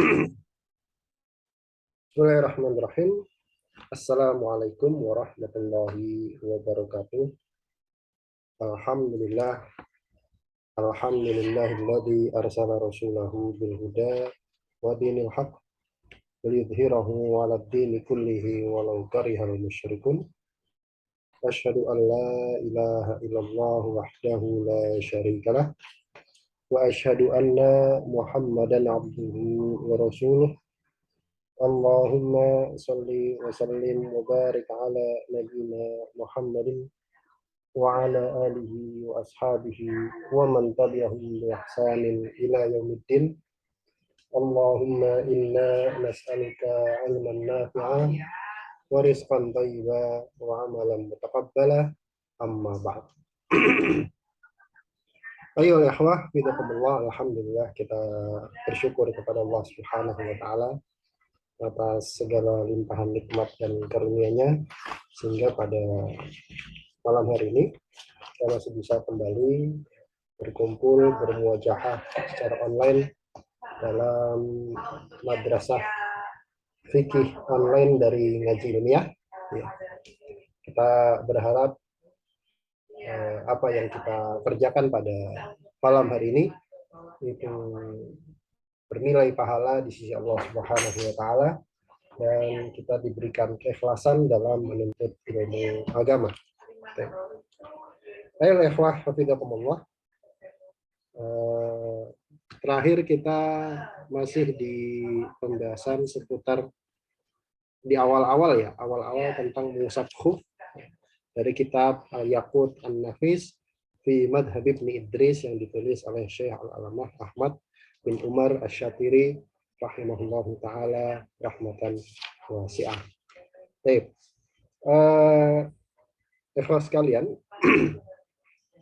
Bismillahirrahmanirrahim. Assalamualaikum warahmatullahi wabarakatuh. Alhamdulillah. Alhamdulillahilladzi arsala rasulahu bil huda wa dinil haq liyudhhirahu 'alad dini kullihi walau karihal musyrikun. Asyhadu an la ilaha illallah wahdahu la syarikalah wa asyhadu anna Muhammadan abduhu wa rasuluh. Allahumma salli wa sallim wa barik ala nabiyyina Muhammadin wa ala alihi wa ashabihi wa man tabi'ahum bi ihsanin ila yaumiddin. Allahumma inna nas'aluka ilman nafi'an wa rizqan thayyiban wa amalan mutaqabbala, amma ba'd. Ayo ikhwah, bidakumullah, alhamdulillah kita bersyukur kepada Allah Subhanahu wa taala atas segala limpahan nikmat dan karunia-Nya, sehingga pada malam hari ini kita masih bisa kembali berkumpul, bermuajahah secara online dalam madrasah fikih online dari Ngaji Ilmiah. Ya. Kita berharap apa yang kita kerjakan pada malam hari ini itu bernilai pahala di sisi Allah Subhanahu wa taala, dan kita diberikan keikhlasan dalam menuntut ilmu agama. Ayo ikhwah hafizakumullah. Terakhir kita masih di pembahasan seputar di awal-awal tentang mengusap khuf dari kitab Al-Yaqut An-Nafis fi Madhhab Ibnu Idris yang ditulis oleh Syekh Al-Alamah Ahmad bin Umar Asy-Syatiri rahimahullahu taala rahmatan wasi'ah. Baik. Ikhlas sekalian,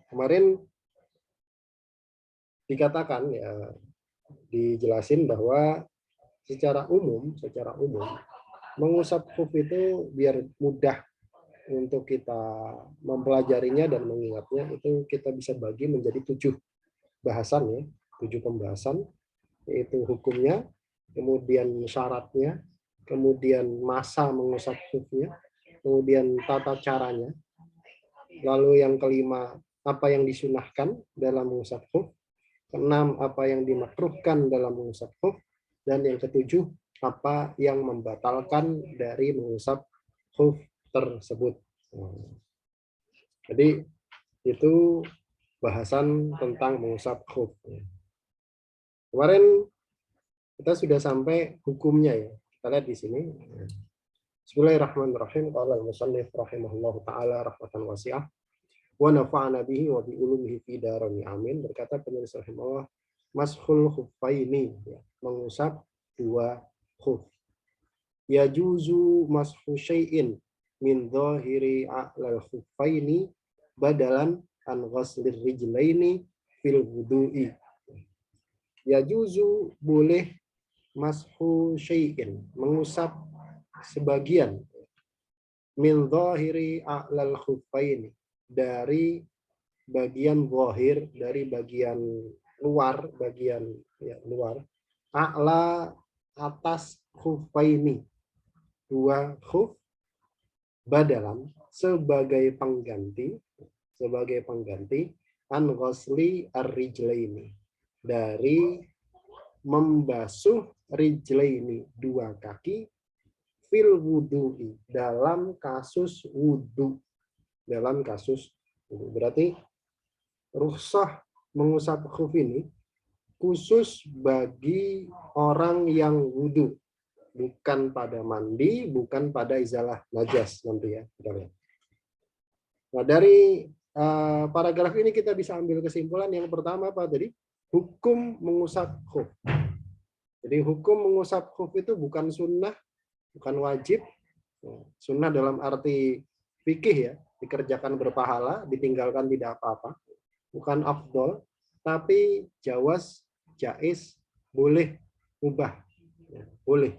kemarin dikatakan ya, dijelasin bahwa secara umum mengusap khuf itu biar mudah untuk kita mempelajarinya dan mengingatnya, itu kita bisa bagi menjadi 7 bahasan ya, 7 pembahasan, yaitu hukumnya, kemudian syaratnya, kemudian masa mengusap khufnya, kemudian tata caranya, lalu yang kelima apa yang disunahkan dalam mengusap khuf, keenam apa yang dimakruhkan dalam mengusap khuf, dan yang ketujuh apa yang membatalkan dari mengusap khuf tersebut. Jadi itu bahasan tentang mengusap khuf. Kemarin kita sudah sampai hukumnya ya. Kita lihat di sini. Bismillahirrahmanirrahim. Qala al-musannif rahimahullahu taala rahmatan wasi'ah wa nafa'ana bihi wa bi ulumihi fi darani amin. Berkata penulis rahimahullah, mashul khuffaini, ya, mengusap 2 khuf. Yajuzu mashu syai'in min dhahiri a'lal khuffaini badalan an ghaslir rijlaini fil wudu'i. Yajuzu boleh mashu syai'in, mengusap sebagian, min dhahiri a'lal khuffaini, dari bagian zahir, dari bagian luar, luar, a'la, atas, khuffaini, 2 khuf, badalan, sebagai pengganti an ghasli ar-rijlaini, dari membasuh rijlaini, 2 kaki, fil wudu'i, dalam kasus wudu. Berarti rukhsah mengusap khuf ini khusus bagi orang yang wudu, bukan pada mandi, bukan pada izalah najas nanti ya. Nah, dari paragraf ini kita bisa ambil kesimpulan yang pertama apa tadi? Hukum mengusap khuf. Jadi hukum mengusap khuf itu bukan sunnah, bukan wajib. Sunnah dalam arti fikih ya, dikerjakan berpahala, ditinggalkan tidak apa-apa. Bukan afdol, tapi jawaz, jaiz, boleh, mubah. Ya, boleh.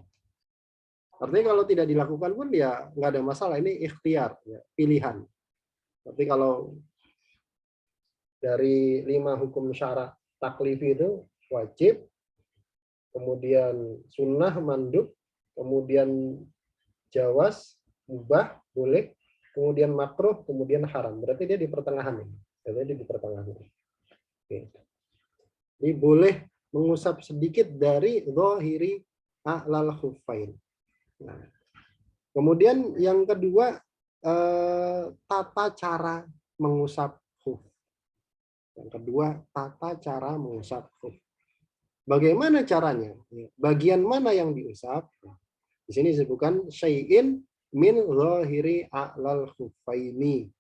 Artinya kalau tidak dilakukan pun ya nggak ada masalah, ini ikhtiar, ya, pilihan. Tapi kalau dari 5 hukum syarat taklifi itu wajib, kemudian sunnah, mandub, kemudian jawas, mubah, boleh, kemudian makruh, kemudian haram. Berarti dia di pertengahan ini. Jadi di pertengahan ini. Oke. Jadi boleh mengusap sedikit dari zahiri a'lal khuffain. Nah, kemudian yang kedua, tata cara mengusap khuf. Yang kedua, tata cara mengusap khuf. Bagaimana caranya? Bagian mana yang diusap? Di sini disebutkan syai'in min zahiri a'lal khuffaini.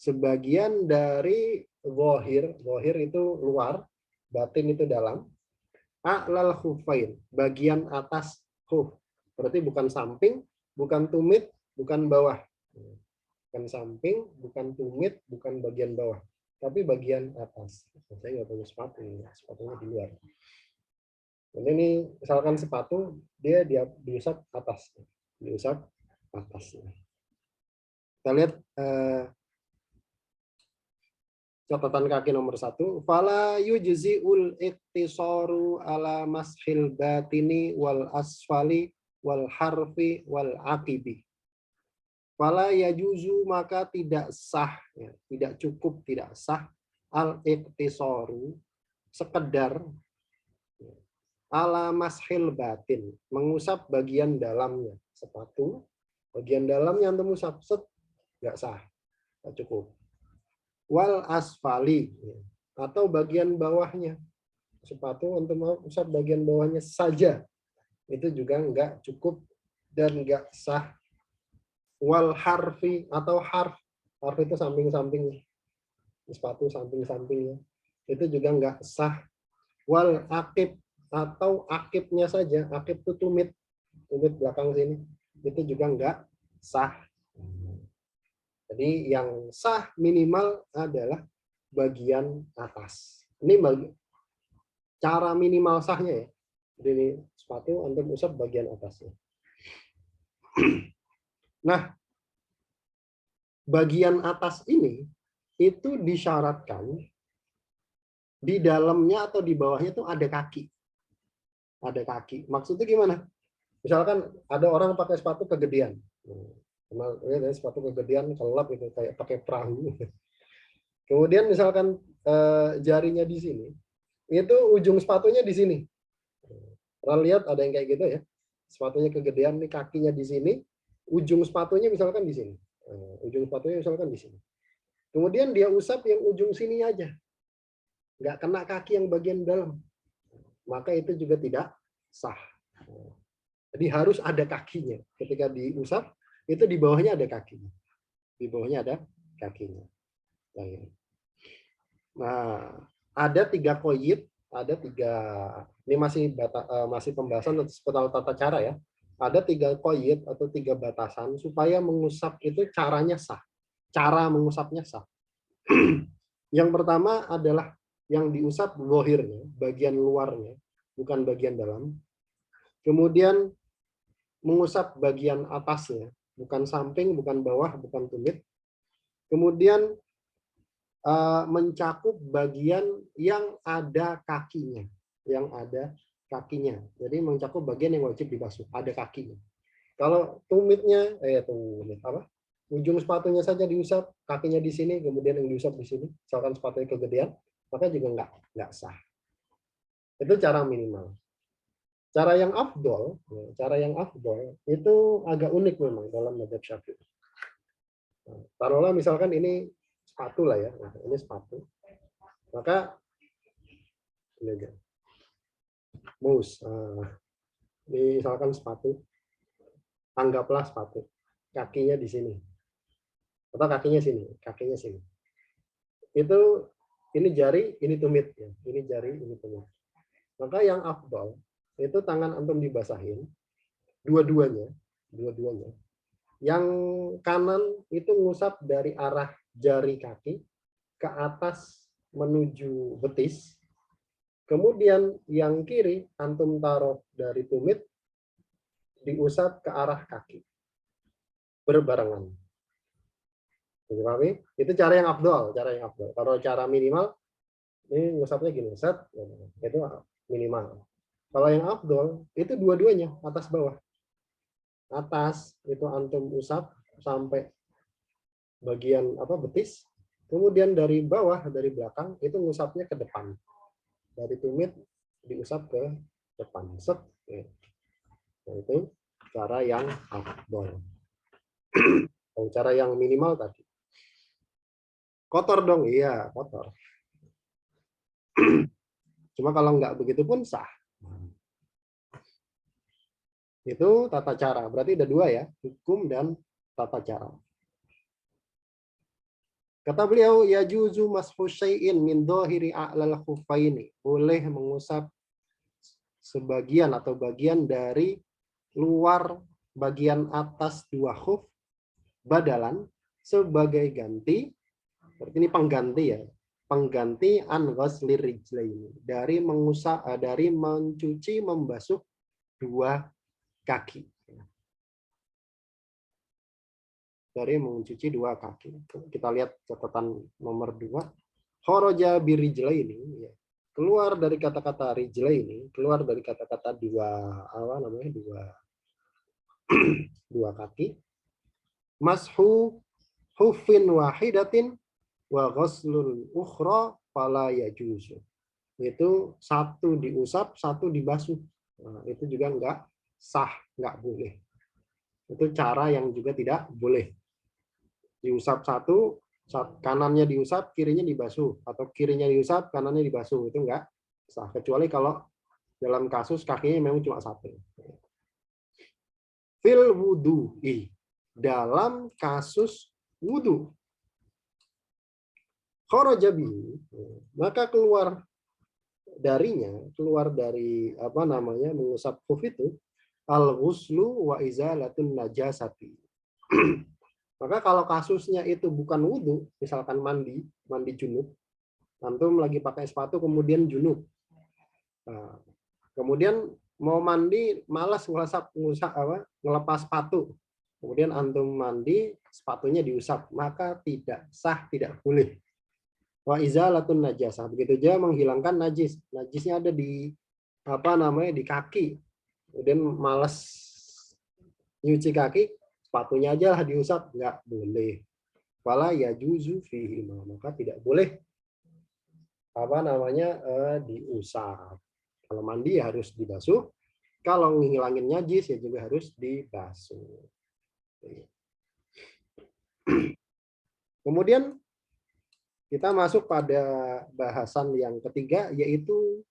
Sebagian dari zahir, zahir itu luar, batin itu dalam. A'lal khuffain, bagian atas khuf. Berarti bukan samping, bukan tumit, bukan bawah. Bukan samping, bukan tumit, bukan bagian bawah. Tapi bagian atas. Saya nggak punya sepatu, sepatunya di luar. Dan ini misalkan sepatu, dia diusap atas. Diusap atasnya. Kita lihat catatan kaki nomor 1. Fala yujzi'ul iktisaru ala mashil batini wal asfali wal harfi wal aqibi. Fala yajuzu, maka tidak sah, ya, tidak cukup, tidak sah al iktisaru, sekedar ala mashil batin, mengusap bagian dalamnya sepatu, bagian dalamnya untuk mengusap, nggak sah, nggak cukup. Wal asfali, atau bagian bawahnya sepatu untuk mengusap bagian bawahnya saja, itu juga nggak cukup dan nggak sah. Wal harfi, atau harf itu samping-samping sepatu, samping-sampingnya, itu juga nggak sah. Wal akib, atau akibnya saja, akib itu tumit belakang sini, itu juga nggak sah. Jadi yang sah minimal adalah bagian atas. Ini cara minimal sahnya ya. Jadi ini sepatu untuk usap bagian atasnya. Nah, bagian atas ini itu disyaratkan di dalamnya atau di bawahnya itu ada kaki. Ada kaki. Maksudnya gimana? Misalkan ada orang pakai sepatu kegedean. Sepatu kegedean kelap itu kayak pakai perahu. Kemudian misalkan jarinya di sini, itu ujung sepatunya di sini. Pernah lihat ada yang kayak gitu ya? Sepatunya kegedean, nih kakinya di sini, ujung sepatunya misalkan di sini. Ujung sepatunya misalkan di sini. Kemudian dia usap yang ujung sini aja. Nggak kena kaki yang bagian dalam. Maka itu juga tidak sah. Jadi harus ada kakinya. Ketika diusap, itu di bawahnya ada kakinya. Di bawahnya ada kakinya. Nah, ada 3 qoid, ada 3, ini masih pembahasan seputar tata cara ya. Ada 3 qoid atau 3 batasan supaya mengusap itu caranya sah. Cara mengusapnya sah. Yang pertama adalah yang diusap zahirnya, bagian luarnya, bukan bagian dalam. Kemudian mengusap bagian atasnya, bukan samping, bukan bawah, bukan tumit. Kemudian mencakup bagian yang ada kakinya, Jadi mencakup bagian yang wajib dibasuh, ada kakinya. Kalau tumitnya, ujung sepatunya saja diusap, kakinya di sini, kemudian yang diusap di sini, misalkan sepatunya kegedean, maka juga nggak sah. Itu cara minimal. Cara yang afdol itu agak unik memang dalam mazhab Syafi'i. Taruhlah misalkan ini sepatu lah ya, ini sepatu. Maka ini aja. Misalkan sepatu, anggaplah sepatu, kakinya di sini, atau kakinya sini. Itu ini jari, ini tumit ya, ini jari, ini tumit. Maka yang afdol itu tangan antum dibasahin, dua-duanya. Yang kanan itu ngusap dari arah jari kaki ke atas menuju betis. Kemudian yang kiri antum taruh dari tumit diusap ke arah kaki. Berbarengan. Itu cara yang afdol, Kalau cara minimal ini ngusapnya gini, itu minimal. Kalau yang afdol itu dua-duanya, atas bawah. Atas itu antum usap sampai bagian apa betis. Kemudian dari bawah, dari belakang itu ngusapnya ke depan. Dari tumit diusap ke depan. Set. Nah, itu cara yang afdol. Cara yang minimal tadi. Kotor dong, iya kotor. Cuma kalau nggak begitu pun sah. Itu tata cara. Berarti ada dua ya, hukum dan tata cara. Kata beliau, ya juzu mashu syai'in min dhahiri a'lal khuffaini. Boleh mengusap sebagian atau bagian dari luar bagian atas dua khuf badalan sebagai ganti. Berarti ini pengganti ya. Pengganti an ghaslir rijlaini. Dari mengusap dari mencuci membasuh dua kaki. Dari mencuci dua kaki. Kita lihat catatan nomor 2. Kharaja birijlaini, ya. Keluar dari kata-kata rijlaini, keluar dari kata-kata dua kaki. Mashu hufin wahidatin wa ghaslul ukhra fala yajuzu. Itu satu diusap, satu dibasuh. Nah, itu juga enggak sah, enggak boleh. Itu cara yang juga tidak boleh. Diusap satu, kanannya diusap, kirinya dibasuh, atau kirinya diusap, kanannya dibasuh, itu enggak sah. Kecuali kalau dalam kasus kakinya memang cuma satu. Fil wudu'i, dalam kasus wudu. Kharaja bihi, maka keluar darinya, keluar dari apa namanya mengusap khuf itu al-ghuslu wa izalatun najasati. Maka kalau kasusnya itu bukan wudhu, misalkan mandi junub, antum lagi pakai sepatu kemudian junub. Nah, kemudian mau mandi malas ngelepas sepatu. Kemudian antum mandi, sepatunya diusap, maka tidak sah, tidak boleh. Wa izalatun najasah, begitu aja menghilangkan najis. Najisnya ada di apa namanya di kaki. Kemudian malas nyuci kaki, sepatunya aja lah diusap, nggak boleh. Fala yajuzu fihi, maka tidak boleh apa namanya diusap. Kalau mandi ya harus dibasuh, kalau ngilangin najis ya juga harus dibasuh. Kemudian kita masuk pada bahasan yang ketiga, yaitu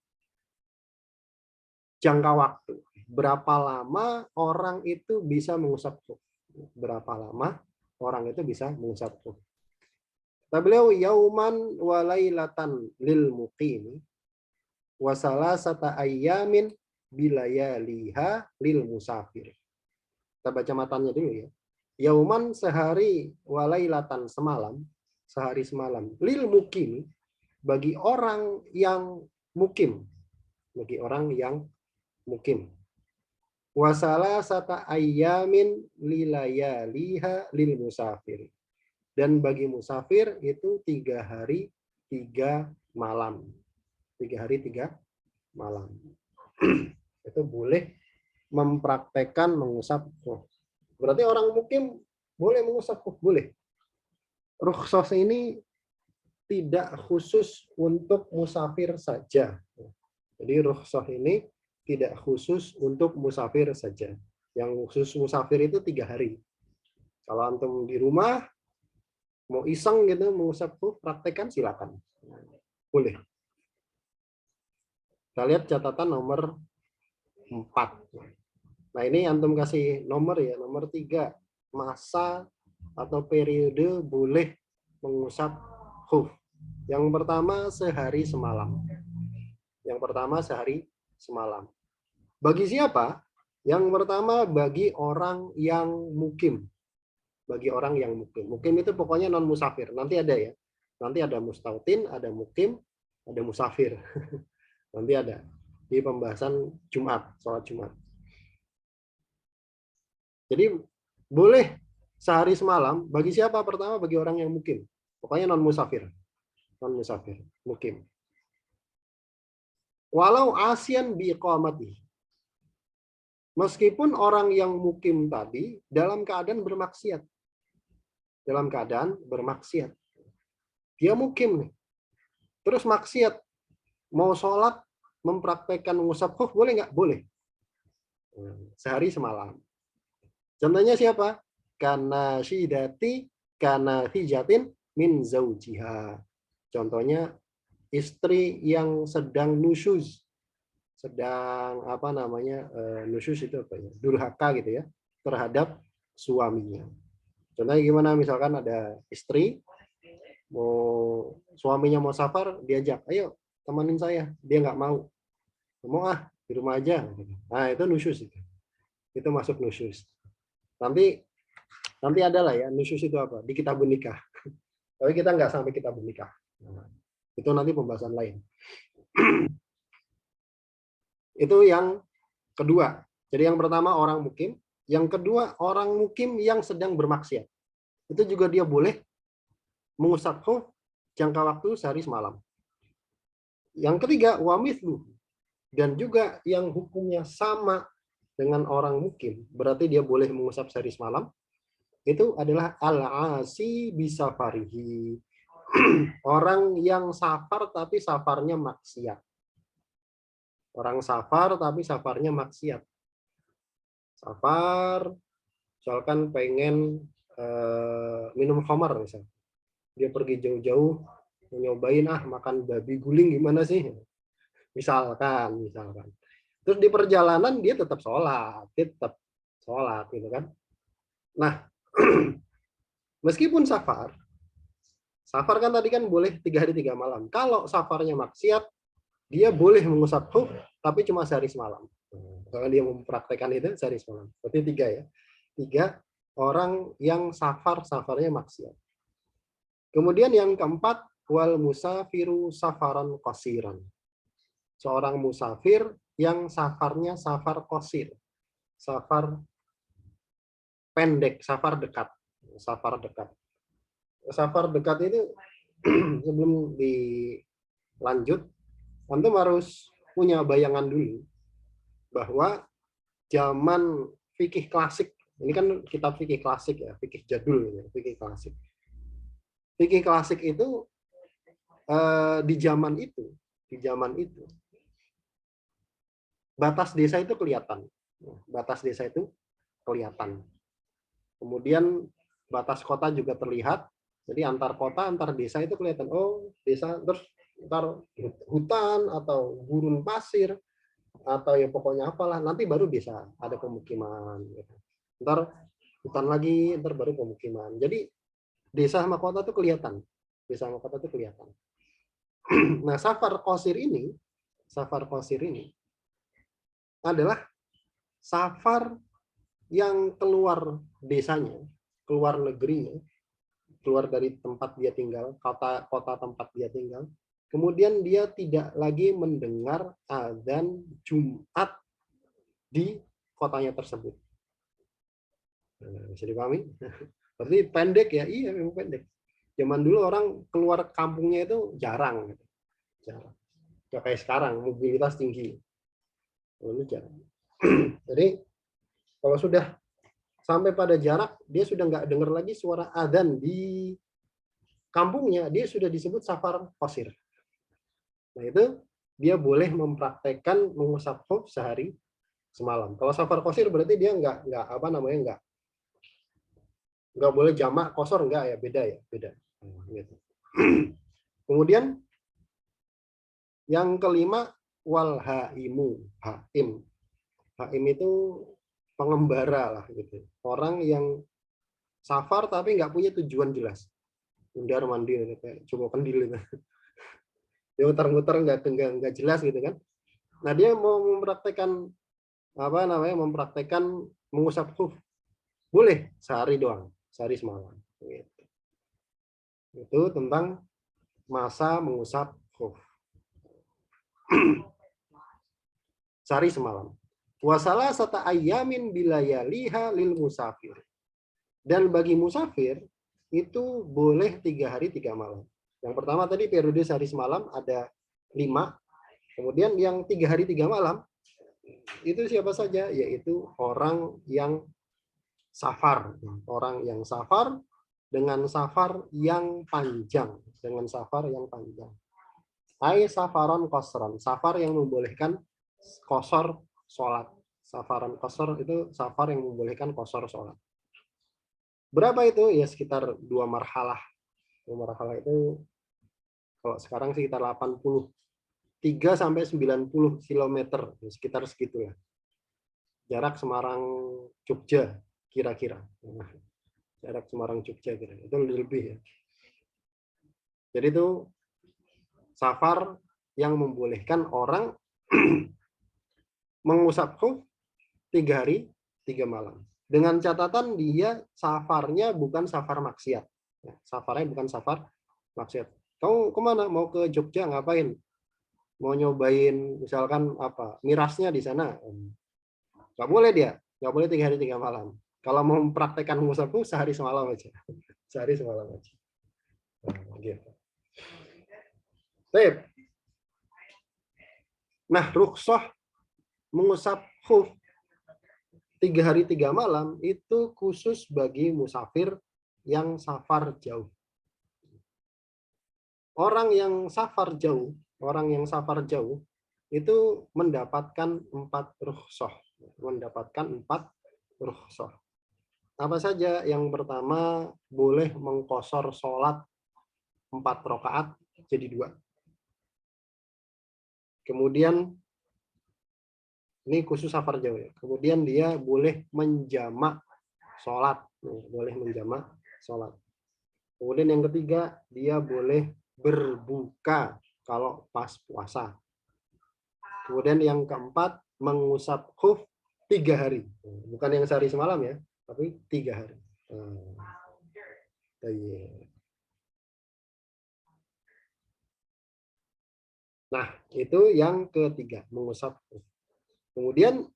jangka waktu. Berapa lama orang itu bisa mengusap khuf? Berapa lama orang itu bisa mengusap khuf? Kata beliau, yauman walailatan lil muqimi wa salasata ayyamin bilayaliha lil musafir. Kita baca matanya dulu ya. Yauman sehari walailatan semalam, sehari semalam lil muqimi, bagi orang yang mukim, bagi orang yang mukim. Wasala sata ayyamin lilayaliha lil musafir. Dan bagi musafir itu 3 hari 3 malam. 3 hari 3 malam. Itu boleh mempraktekkan mengusap khuf. Berarti orang mukim boleh mengusap khuf, boleh. Rukhsah ini tidak khusus untuk musafir saja. Jadi rukhsah ini tidak khusus untuk musafir saja. Yang khusus musafir itu 3 hari. Kalau antum di rumah mau iseng gitu mengusap khuf, praktekkan silakan. Boleh. Kita lihat catatan nomor 4. Nah, ini antum kasih nomor ya, nomor 3. Masa atau periode boleh mengusap khuf. Yang pertama sehari semalam. Yang pertama sehari semalam. Bagi siapa? Yang pertama bagi orang yang mukim. Bagi orang yang mukim. Mukim itu pokoknya non musafir. Nanti ada ya. Nanti ada mustautin, ada mukim, ada musafir. Nanti ada di pembahasan Jumat, sholat Jumat. Jadi boleh sehari semalam. Bagi siapa? Pertama bagi orang yang mukim. Pokoknya non musafir. Non musafir, mukim. walau asyan biqamati. Meskipun orang yang mukim tadi dalam keadaan bermaksiat. Dalam keadaan bermaksiat. Dia mukim nih. Terus maksiat. Mau sholat, mempraktekkan mengusap khuf, boleh nggak? Boleh. Sehari semalam. Contohnya siapa? Karena syidati, karena hijatin min zaujiha. Contohnya istri yang sedang nusyuz, sedang apa namanya, nusyuz itu apa ya, durhaka gitu ya terhadap suaminya. Contohnya gimana, misalkan ada istri suaminya mau safar, diajak, ayo temanin saya, dia nggak mau di rumah aja. Nah itu nusyuz, itu masuk nusyuz. Nanti adalah ya nusyuz itu apa di kitab nikah, tapi kita nggak sampai kitab nikah. Nah, itu nanti pembahasan lain. Itu yang kedua. Jadi yang pertama orang mukim, yang kedua orang mukim yang sedang bermaksiat. Itu juga dia boleh mengusap khuf jangka waktu sehari semalam. Yang ketiga wamithlu, dan juga yang hukumnya sama dengan orang mukim, berarti dia boleh mengusap sehari semalam. Itu adalah al-asi bisafarihi. Orang yang safar tapi safarnya maksiat. Orang safar tapi safarnya maksiat. Safar, misalkan pengen minum khamar misalnya. Dia pergi jauh-jauh nyobain makan babi guling gimana sih? Misalkan. Terus di perjalanan dia tetap sholat gitu kan. Nah, meskipun safar kan tadi kan boleh 3 hari 3 malam. Kalau safarnya maksiat, dia boleh mengusap khuf tapi cuma sehari semalam. Kalau dia mempraktekkan itu sehari semalam. Berarti 3 ya. 3 orang yang safarnya maksiat. Kemudian yang keempat, wal musafiru safaran qasiran. Seorang musafir yang safarnya safar qasir. Safar pendek, safar dekat. Safar dekat itu sebelum dilanjut, antum harus punya bayangan dulu bahwa zaman fikih klasik, ini kan kitab fikih klasik ya, fikih jadul ya, fikih klasik. Fikih klasik itu di zaman itu batas desa itu kelihatan. Kemudian batas kota juga terlihat. Jadi antar kota, antar desa itu kelihatan. Oh, desa terus ntar hutan atau gurun pasir atau ya pokoknya apalah, nanti baru desa ada pemukiman. Ntar hutan lagi, ntar baru pemukiman. Jadi desa sama kota itu kelihatan. Nah, safar qasir ini adalah safar yang keluar desanya, keluar negerinya, keluar dari tempat dia tinggal, kota tempat dia tinggal. Kemudian dia tidak lagi mendengar azan Jumat di kotanya tersebut. Bisa dipahami? Berarti pendek ya? Iya, memang pendek. Zaman dulu orang keluar kampungnya itu jarang. Nggak kayak sekarang, mobilitas tinggi. Lalu jarang. Jadi, kalau sudah sampai pada jarak, dia sudah nggak dengar lagi suara adzan di kampungnya, dia sudah disebut safar qasir. Nah, itu dia boleh mempraktekkan mengusap khuf sehari semalam. Kalau safar qasir berarti dia nggak boleh jamak qasar, enggak ya, beda. Gitu. Kemudian yang kelima, wal haim itu pengembara lah gitu. Orang yang safar tapi nggak punya tujuan jelas. Mundar mandir kayak cuma kendil itu. Dia muter-muter nggak jelas gitu kan. Nah, dia mau mempraktekkan mengusap khuf. Boleh sehari doang, sehari semalam. Gitu. Itu tentang masa mengusap khuf. Sehari semalam. Wasalah sata ayamin bilayaliha lil musafir. Dan bagi musafir itu boleh 3 hari 3 malam. Yang pertama tadi periode sehari semalam ada 5. Kemudian yang 3 hari 3 malam itu siapa saja? Yaitu orang yang safar. Orang yang safar dengan safar yang panjang. Dengan safar yang panjang. Ai safaron kosron. Safar yang membolehkan kosor sholat. Safaran kosor itu safar yang membolehkan kosor sholat. Berapa itu? Ya sekitar 2 marhalah. 2 marhalah itu kalau sekarang sekitar 83 sampai 90 km, sekitar segitu ya. Jarak Semarang Jogja kira-kira. Jarak Semarang Jogja kira itu lebih ya. Jadi itu safar yang membolehkan orang mengusap khuf 3 hari 3 malam. Dengan catatan dia safarnya bukan safar maksiat. Safarnya bukan safar maksiat. Kamu kemana? Mau ke Jogja ngapain? Mau nyobain misalkan apa? Mirasnya di sana. Nggak boleh dia. Nggak boleh 3 hari 3 malam. Kalau mau mempraktekkan musafu sehari semalam aja. Sehari semalam aja. Nah, gitu. Nah, rukhsah mengusap khuf 3 hari 3 malam itu khusus bagi musafir yang safar jauh. Orang yang safar jauh itu mendapatkan 4 rukhsah. Mendapatkan 4 rukhsah. Apa saja? Yang pertama, boleh mengqashar sholat 4 rakaat jadi 2. Kemudian ini khusus safar jauh ya. Kemudian dia boleh menjamak sholat, boleh menjamak sholat. Kemudian yang ketiga, dia boleh berbuka kalau pas puasa. Kemudian yang keempat, mengusap khuf 3 hari. Bukan yang sehari semalam ya, tapi 3 hari. Nah, itu yang ketiga, mengusap khuf. Kemudian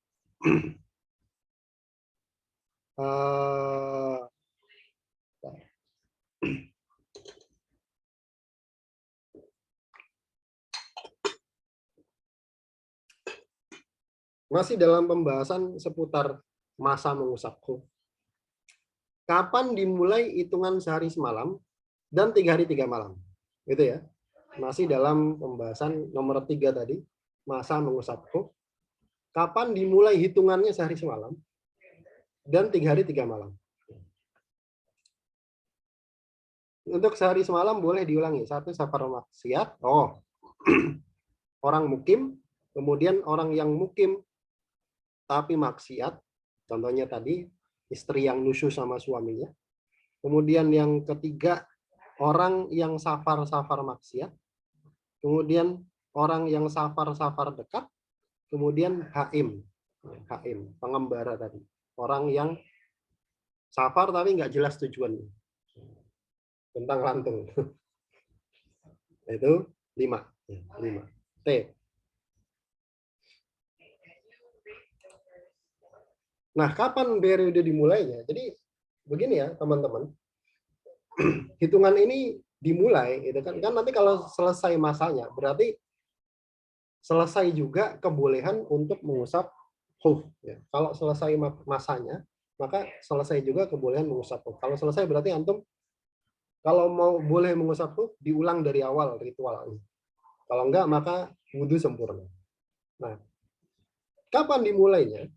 masih dalam pembahasan seputar masa mengusap khuf. Kapan dimulai hitungan sehari semalam dan 3 hari 3 malam? Gitu ya. Masih dalam pembahasan nomor 3 tadi, masa mengusap khuf. Kapan dimulai hitungannya sehari semalam dan 3 hari 3 malam? Untuk sehari semalam boleh diulangi. 1 safar maksiat. Orang mukim. Kemudian orang yang mukim tapi maksiat. Contohnya tadi, istri yang nusyus sama suaminya. Kemudian yang ketiga, orang yang safar-safar maksiat. Kemudian orang yang safar-safar dekat. Kemudian haim, pengembara tadi. Orang yang safar tapi nggak jelas tujuannya. Tentang lantung. Itu 5. T. Nah, kapan periode dimulainya? Jadi begini ya, teman-teman. Hitungan ini dimulai, itu kan nanti kalau selesai masanya, berarti selesai juga kebolehan untuk mengusap khuf. Ya. Kalau selesai masanya, maka selesai juga kebolehan mengusap khuf. Kalau selesai berarti antum kalau mau boleh mengusap khuf diulang dari awal ritualnya. Kalau enggak maka wudhu sempurna. Nah, kapan dimulainya?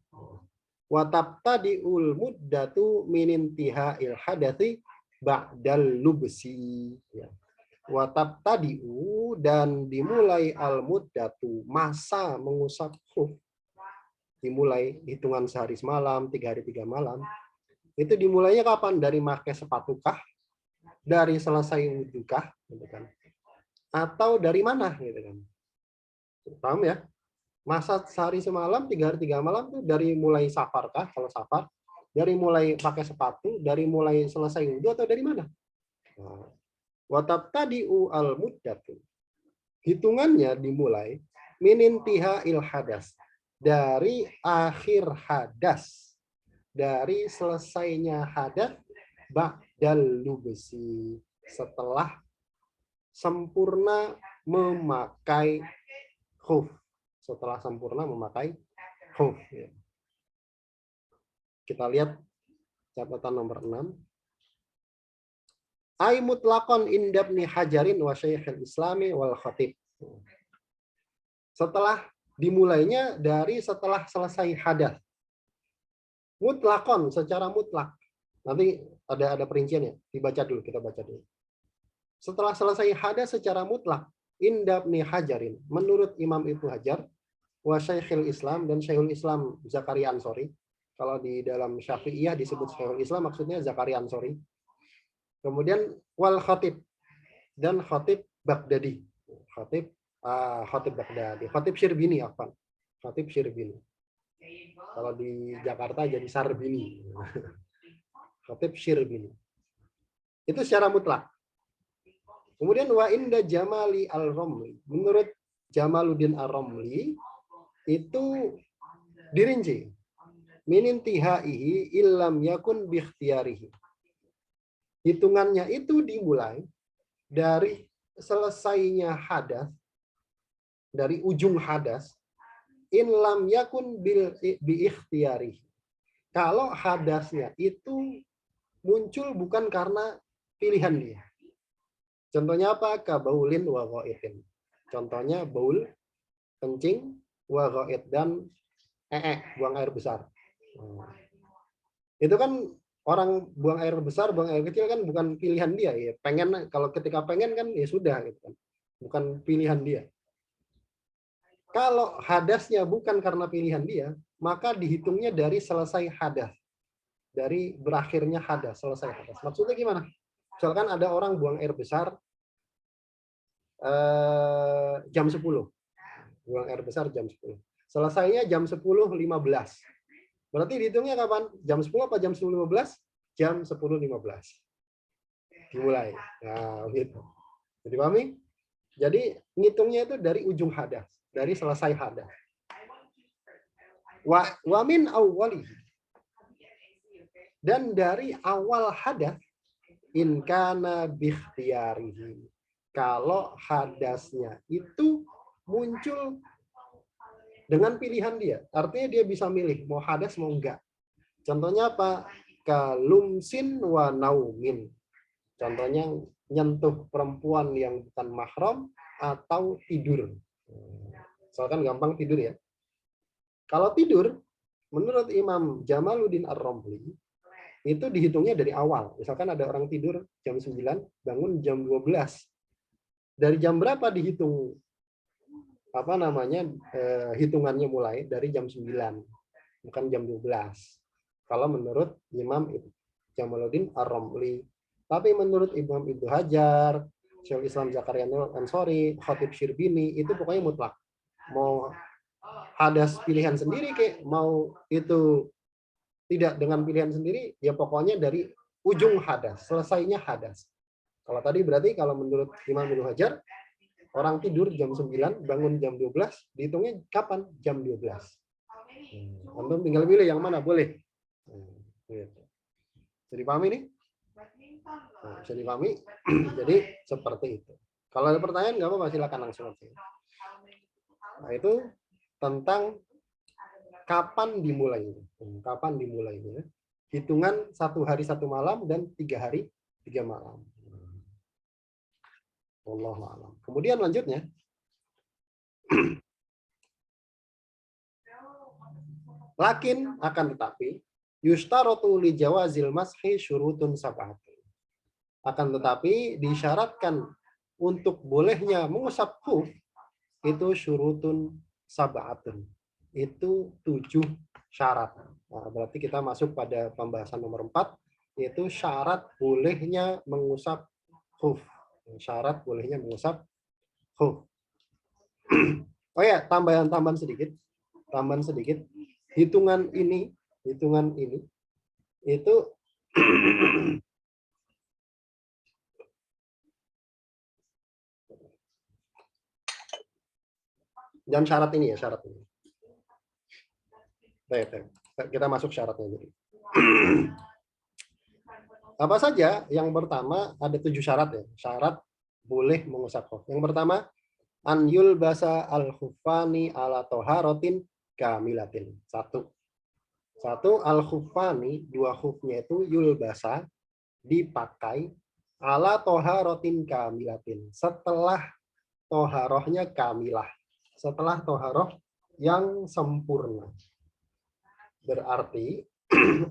Watabtadi'ul muddatu min intiha'il hadathi ba'dal lubsi. Ya. Watabtadi'u dan dimulai al muddatu masa mengusap khuf. Dimulai hitungan sehari semalam, 3 hari 3 malam. Itu dimulainya kapan? Dari pakai sepatukah? Dari selesai wudukah, gitu kan? Atau dari mana, gitu kan? Paham ya? Masa sehari semalam, 3 hari 3 malam tuh dari mulai safarkah? Kalau safar, dari mulai pakai sepatu, dari mulai selesai wudhu atau dari mana? Watabtadi'u al muddatu. Hitungannya dimulai minintiha il hadas, dari akhir hadas, dari selesainya hadas ba'dal lubsi, setelah sempurna memakai khuf setelah sempurna memakai khuf. Ya. Kita lihat catatan nomor 6. Ai mutlaqan indabni hajarin wa syaikhil islami wal khatib. Setelah dimulainya dari setelah selesai hadas. Mutlaqan secara mutlak. Nanti ada perinciannya. Dibaca dulu, kita baca dulu. Setelah selesai hadas secara mutlak, indabni hajarin, menurut Imam Ibnu Hajar, wa syaikhil Islam dan Syekhul Islam Zakaria Ansori. Kalau di dalam Syafi'iyah disebut Syekhul Islam, maksudnya Zakaria Ansori. Kemudian wal khatib dan khatib Baghdadi. Khatib Baghdadi. Khatib Syirbini apa? Khatib Syirbini. Kalau di Jakarta jadi Sarbini. Khatib Syirbini. Itu secara mutlak. Kemudian wa inda Jamali al-Romli. Menurut Jamaluddin ar-Romli itu dirinci. Min intihaihi illam yakun bikhtiyarihi. Hitungannya itu dimulai dari selesainya hadas, dari ujung hadas, in lam yakun bi ikhtiyarihi. Kalau hadasnya itu muncul bukan karena pilihan dia. Contohnya apa? Kabaulin wa gha'itin. Contohnya baul, kencing, wa gha'it, dan buang air besar. Itu kan orang buang air besar, buang air kecil kan bukan pilihan dia. Ya. Pengen, kalau ketika pengen kan ya sudah gitu kan. Bukan pilihan dia. Kalau hadasnya bukan karena pilihan dia, maka dihitungnya dari selesai hadas. Dari berakhirnya hadas, selesai hadas. Maksudnya gimana? Misalkan ada orang buang air besar jam 10. Buang air besar jam 10. Selesainya jam 10.15. Berarti dihitungnya kapan? Jam 10 apa jam 10.15? Jam 10.15. Dimulai. Nah, gitu. Jadi pahami? Jadi ngitungnya itu dari ujung hadas, dari selesai hadas. Wa min awwalihi. Dan dari awal hadas, in kana bikhtiyarihi. Kalau hadasnya itu muncul dengan pilihan dia. Artinya dia bisa milih mau hadas mau enggak. Contohnya apa? Kalumsin wa naumin. Contohnya nyentuh perempuan yang bukan mahram atau tidur. Soalnya kan gampang tidur ya. Kalau tidur, menurut Imam Jamaluddin ar-Romli, itu dihitungnya dari awal. Misalkan ada orang tidur jam 9, bangun jam 12. Dari jam berapa dihitung hitungannya mulai dari jam 9, bukan jam 12. Kalau menurut Imam Jamaluddin ar-Romli. Tapi menurut Imam Ibnu Hajar, Syekhul Islam Zakaria Ansori, Khatib Syirbini, itu pokoknya mutlak. Mau hadas pilihan sendiri kayak mau itu tidak dengan pilihan sendiri, ya pokoknya dari ujung hadas, selesainya hadas. Kalau tadi berarti kalau menurut Imam Ibnu Hajar, orang tidur jam 9, bangun jam 12, dihitungnya kapan? Jam 12. Antum tinggal pilih yang mana, boleh. Jadi pahami nih? Nah, bisa dipahami? Jadi seperti itu. Kalau ada pertanyaan, nggak apa-apa, silakan langsung aja. Nah, itu tentang kapan dimulainya. Kapan dimulainya. Hitungan 1 hari 1 malam dan 3 hari 3 malam. Wallahu a'lam. Kemudian lanjutnya. Lakin akan tetapi yustaratu li jawazil mashi syurutun sab'atun. Akan tetapi disyaratkan untuk bolehnya mengusap khuf itu syurutun sab'atun. Itu 7 syarat. Nah, berarti kita masuk pada pembahasan nomor 4, yaitu syarat bolehnya mengusap khuf. Syarat bolehnya mengusap khuf. Oh ya, tambahan sedikit. Hitungan ini itu dan syarat ini ya, syarat ini. Baik. Kita masuk syaratnya jadi. Apa saja? Yang pertama ada 7 syarat ya. Syarat boleh mengusap khuf. Yang pertama an yulbasa al-khufani ala toharotin kamilatin. Satu al-khufani, dua khufnya itu yulbasa, dipakai, ala toharotin kamilatin, setelah toharohnya kamilah, setelah toharoh yang sempurna. Berarti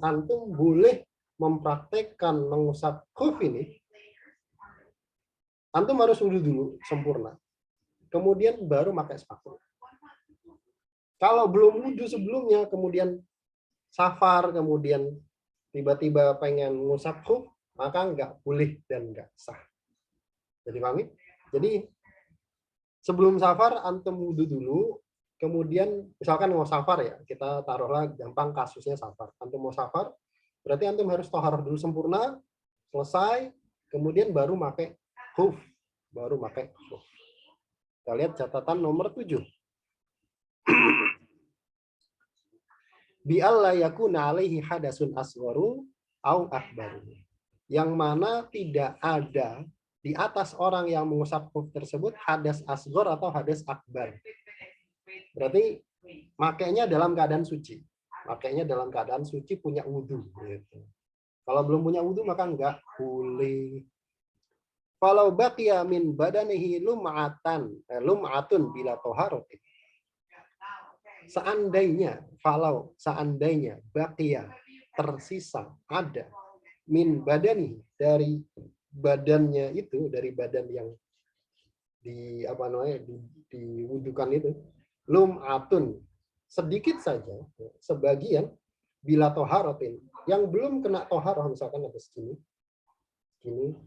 antum boleh mempraktekkan mengusap khuf ini, antum harus wudhu dulu sempurna, kemudian baru pakai sepatu. Kalau belum wudhu sebelumnya, kemudian safar, kemudian tiba-tiba pengen mengusap khuf, maka nggak boleh dan nggak sah. Jadi pahami? Jadi sebelum safar antum wudhu dulu, kemudian misalkan mau safar ya, kita taruhlah gampang kasusnya safar. Antum mau safar, berarti antum harus toharoh dulu sempurna, selesai, kemudian baru pakai khuf, Kita lihat catatan nomor 7. Bi alla yakuna alaihi hadasun asgharu au akbaru. Yang mana tidak ada di atas orang yang mengusap khuf tersebut hadas asghar atau hadas akbar. Berarti makainya dalam keadaan suci. Makainya dalam keadaan suci, punya wudhu. Gitu. Kalau belum punya wudhu maka enggak boleh. Falau baqiya min badanihi lum'atun bila toharoti. Seandainya baqiya, tersisa, ada min badani, dari badannya itu, dari badan yang diwudukan itu, lum'atun, sedikit saja, sebagian, bila toharotin, yang belum kena toharoh, misalkan ada segini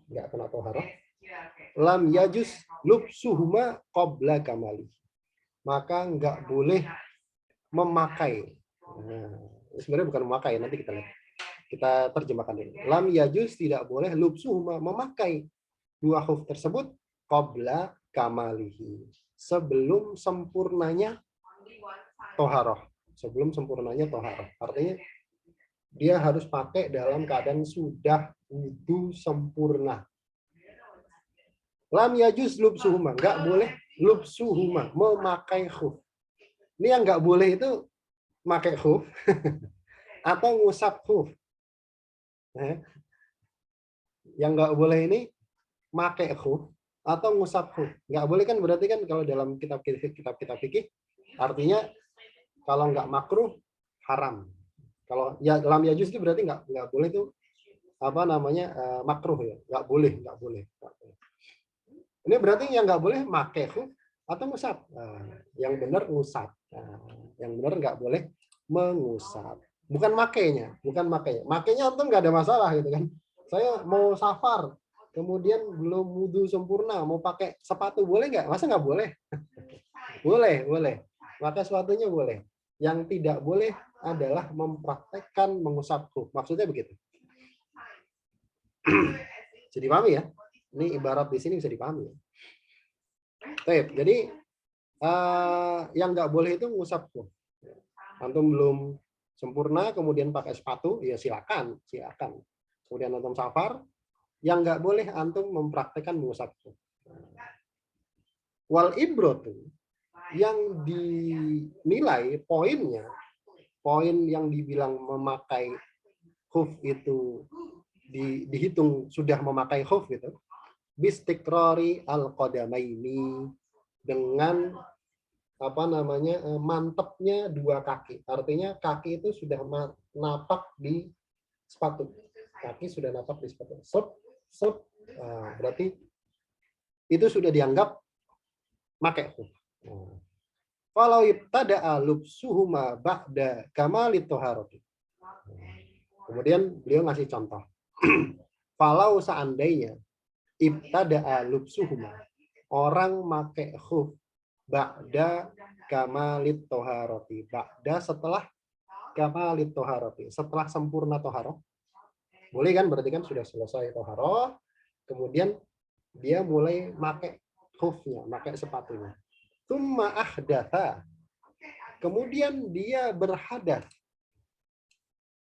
nggak kena toharoh, lam yajus lubsuhuma qabla kamali, maka nggak boleh memakai. Nah, sebenarnya bukan memakai, nanti kita lihat. Kita terjemahkan ini. Lam yajus, tidak boleh, lubsuhuma, memakai dua khuf tersebut, qabla kamalihi, sebelum sempurnanya toharoh. Artinya dia harus pakai dalam keadaan sudah wudu sempurna. Lam yajuz lubsuhuma, nggak boleh lubsuhuma, memakai khuf. Ini yang nggak boleh itu pakai khuf atau ngusap khuf. Yang nggak boleh ini pakai khuf atau ngusap khuf. Nggak boleh kan, berarti kan kalau dalam kitab fikih artinya kalau nggak makruh haram. Kalau ya lam yajuz itu berarti nggak boleh itu makruh ya, nggak boleh. Ini berarti yang nggak boleh pakai khuf atau ngusap. Yang benar ngusap. Yang benar nggak boleh mengusap. Bukan makainya. Makainya antum nggak ada masalah gitu kan. Saya mau safar, kemudian belum wudu sempurna, mau pakai sepatu boleh nggak? Masa nggak boleh? Boleh. Pakai sepatunya boleh. Yang tidak boleh adalah mempraktekkan mengusap khuf. Maksudnya begitu. Jadi pahami ya? Ini ibarat di sini bisa dipahami. Jadi yang nggak boleh itu ngusap khuf. Antum belum sempurna, kemudian pakai sepatu, ya silakan. Kemudian antum safar, yang nggak boleh antum mempraktekkan mengusap khuf. Wal ibrotu, yang dinilai poin yang dibilang memakai khuf itu dihitung sudah memakai khuf gitu, bistiqrari al-qadamaini, dengan mantepnya dua kaki. Artinya kaki itu sudah napak di sepatu. Berarti itu sudah dianggap pakai khuf. Kalau ibtada'a lubsuhuma ba'da kamali toharoti. Kemudian beliau ngasih contoh. Kalau seandainya ibtada'a lubsuhuma, orang pakai khuf ba'da kamalit toharoti, ba'da setelah kamalit toharoti, setelah sempurna toharoh. Boleh kan, berarti kan sudah selesai toharoh, kemudian dia mulai pakai khufnya, pakai sepatunya. Tsumma ahdatha, kemudian dia berhadas,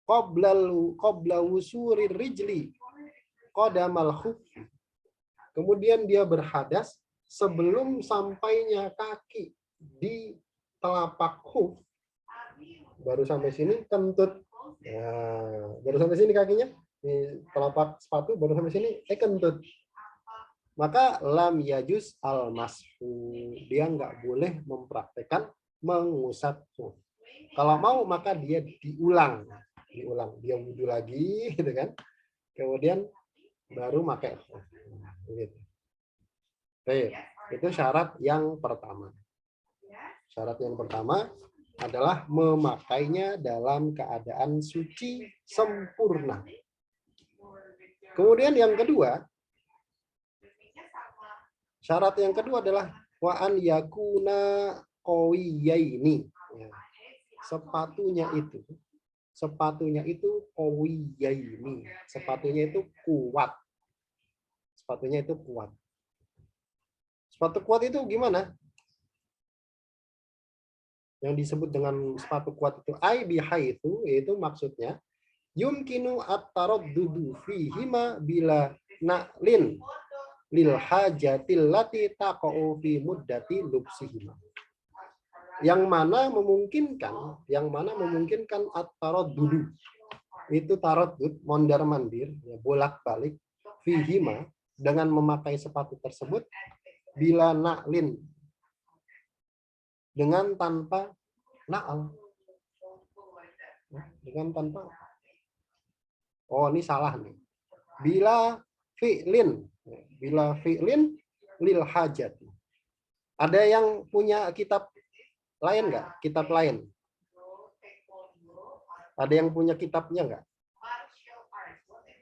qabla wusurir rijli qadamal khuf, kemudian dia berhadas sebelum sampainya kaki di telapak khuf, baru sampai sini kentut. Nah, baru sampai sini kakinya di telapak sepatu, baru sampai sini kentut. Maka lam yajuz al mashu, dia nggak boleh mempraktekkan mengusap khuf. Kalau mau maka dia diulang, dia wudhu lagi, gitu kan? Kemudian baru pakai khuf. Gitu. Oke, itu syarat yang pertama. Syarat yang pertama adalah memakainya dalam keadaan suci sempurna. Kemudian yang kedua, syarat yang kedua adalah wa an yakuna qawiyaini. Sepatunya itu qawiyaini. Sepatunya itu kuat. Sepatunya itu kuat. Sepatu kuat itu gimana? Yang disebut dengan sepatu kuat itu ai bihaitsu, yaitu maksudnya yumkinu at-taraddudu fihima bila na'lin lil hajatil lati taqa'u fi muddati lubsihima. Yang mana memungkinkan at-taraddudu, itu taraddud, mondar-mandir, ya, bolak-balik, fihima, dengan memakai sepatu tersebut bila na'lin, dengan tanpa na'al. Dengan tanpa. Oh, ini salah nih. Bila fi'lin lil hajat. Ada yang punya kitab lain nggak? Kitab lain? Ada yang punya kitabnya nggak?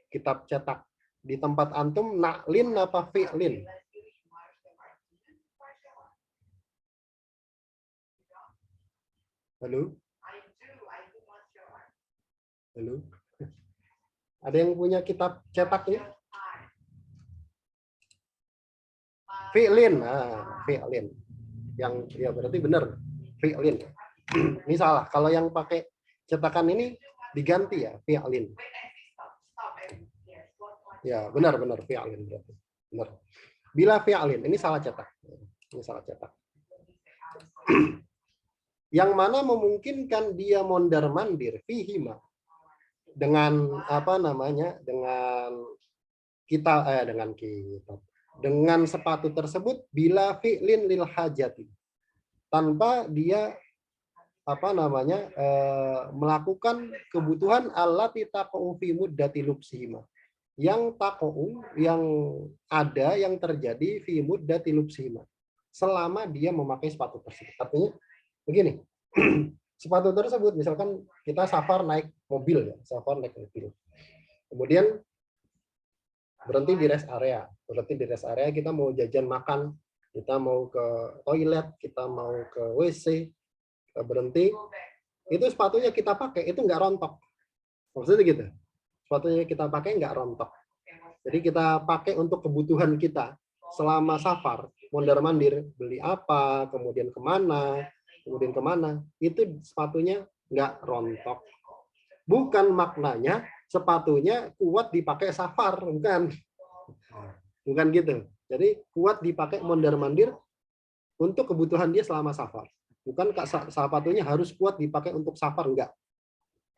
Kitab cetak. Di tempat antum na'lin apa fi'lin? Halo? Halo? Ada yang punya kitab cetaknya? Fi'lin. Nah, fi'lin. Yang ya berarti benar. Fi'lin. Ini salah. Kalau yang pakai cetakan ini diganti ya, fi'lin. Ya, benar fi'lin berarti. Benar. Bila fi'lin, ini salah cetak. Ini salah cetak. Yang mana memungkinkan dia mondar-mandir fihima, dengan apa namanya, dengan sepatu tersebut bila fi'lin lil hajati, tanpa dia apa namanya melakukan kebutuhan allati taqa'u fi muddati lubsihima, yang taqa'u, yang ada, yang terjadi fi muddati lubsihima, selama dia memakai sepatu tersebut. Artinya begini, sepatu tersebut misalkan kita safar naik mobil ya, kemudian berhenti di rest area, kita mau jajan makan, kita mau ke toilet, kita mau ke WC, kita berhenti, itu sepatunya kita pakai itu nggak rontok, maksudnya gitu, sepatunya kita pakai nggak rontok, jadi kita pakai untuk kebutuhan kita selama safar, mondar-mandir, beli apa, kemudian kemana, itu sepatunya nggak rontok. Bukan maknanya sepatunya kuat dipakai safar, bukan gitu. Jadi kuat dipakai mondar-mandir untuk kebutuhan dia selama safar. Bukan sepatunya harus kuat dipakai untuk safar, enggak.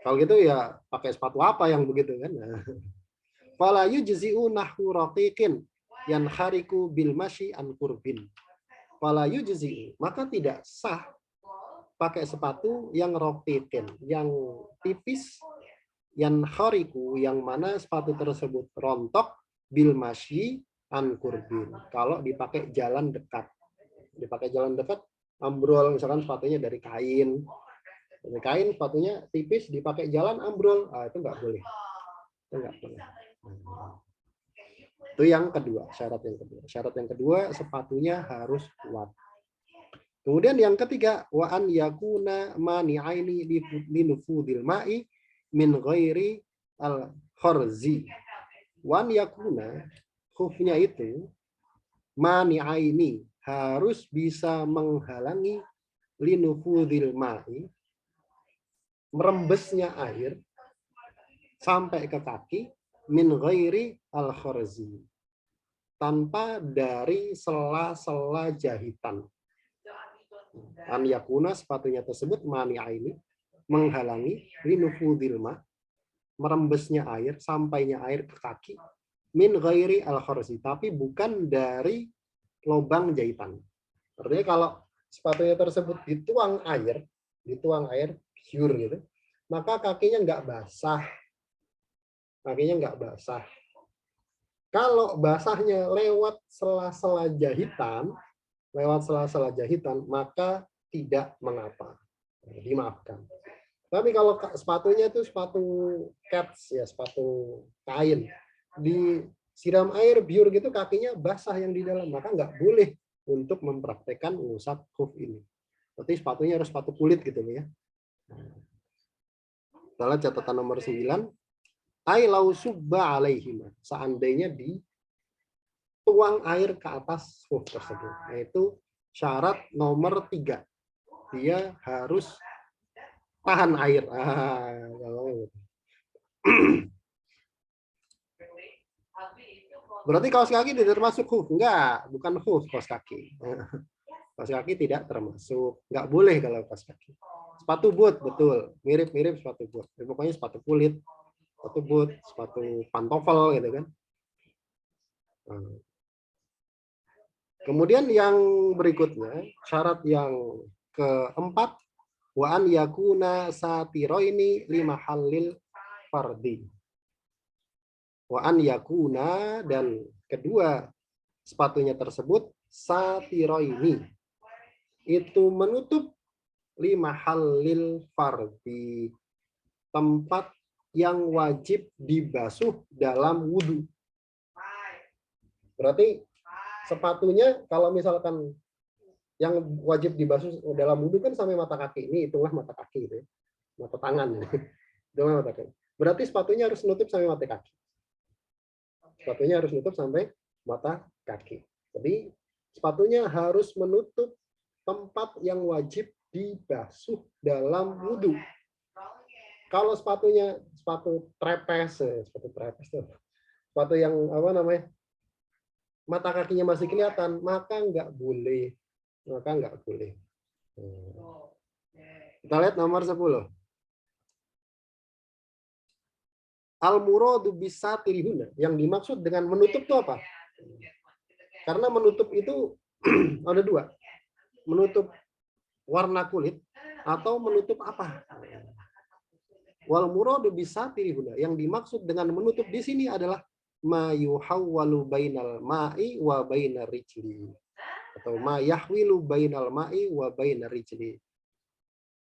Kalau gitu ya pakai sepatu apa yang begitu kan? Fala yujzi'u nahwu raqiqin yanhariku bil masyi an qurbin. Fala yujzi'u, maka tidak sah pakai sepatu yang raqiqin, yang tipis, yang khariku, yang mana sepatu tersebut rontok, bil masyi an qurbin, kalau dipakai jalan dekat. Dipakai jalan dekat ambrol, misalkan sepatunya dari kain sepatunya tipis, dipakai jalan ambrol, itu nggak boleh. Itu nggak boleh. Itu yang kedua, syarat yang kedua. Syarat yang kedua, sepatunya harus kuat. Kemudian yang ketiga, wa an yakuna mani'aini li nufudil ma'i min ghairi al-kharzi. Wa an yakuna, khufnya itu mani'aini, harus bisa menghalangi li nufudil ma'i, merembesnya air sampai ke kaki, min ghairi al-kharzi, tanpa dari sela-sela jahitan. An yakuna sepatunya tersebut mani'a ini menghalangi linufudil ma, merembesnya air, sampainya air ke kaki, min ghairi al-kharzi, tapi bukan dari lubang jahitan. Artinya kalau sepatunya tersebut dituang air pure gitu, maka kakinya nggak basah. Kakinya nggak basah. Kalau basahnya lewat sela-sela jahitan, maka tidak mengapa, dimaafkan. Tapi kalau sepatunya itu sepatu cats ya, sepatu kain, disiram air biur gitu kakinya basah yang di dalam, maka nggak boleh untuk mempraktekkan ngusap khuf ini. Berarti sepatunya harus sepatu kulit gitu ya. Setelah catatan nomor 9, ai lau subba alaihima, seandainya dituang air ke atas khuf tersebut, yaitu syarat nomor 3, dia harus tahan air. Berarti kaos kaki tidak termasuk khuf? Enggak, bukan khuf kaos kaki. Kaos kaki tidak termasuk, nggak boleh kalau kaos kaki. Sepatu boot, betul, mirip-mirip sepatu boot. Pokoknya sepatu kulit, sepatu boot, sepatu pantofel gitu kan. Kemudian yang berikutnya, syarat yang keempat, wa an yakuna satiroini lima halil fardi. Wa an yakuna, dan kedua sepatunya tersebut satiroini, itu menutup lima halil fardi, tempat yang wajib dibasuh dalam wudhu. Berarti sepatunya kalau misalkan yang wajib dibasuh dalam wudhu kan sampai mata kaki, ini hitunglah mata kaki gitu ya. Mata tangan. Mata kaki. Berarti sepatunya harus nutup sampai mata kaki. Sepatunya harus nutup sampai mata kaki. Jadi sepatunya harus menutup tempat yang wajib dibasuh dalam wudhu. Kalau sepatunya sepatu trepes sepatu yang apa namanya, mata kakinya masih kelihatan, maka nggak boleh. Kita lihat nomor 10. Al-muradu bisatirihuna, yang dimaksud dengan menutup itu apa? Karena menutup itu ada dua. Menutup warna kulit atau menutup apa? Wal muradu bisatirihuna, yang dimaksud dengan menutup di sini adalah ma yuhawwalu bainal ma'i wa bainar rijli, atau ma yahwilu bainal ma'i wa bainar rijli.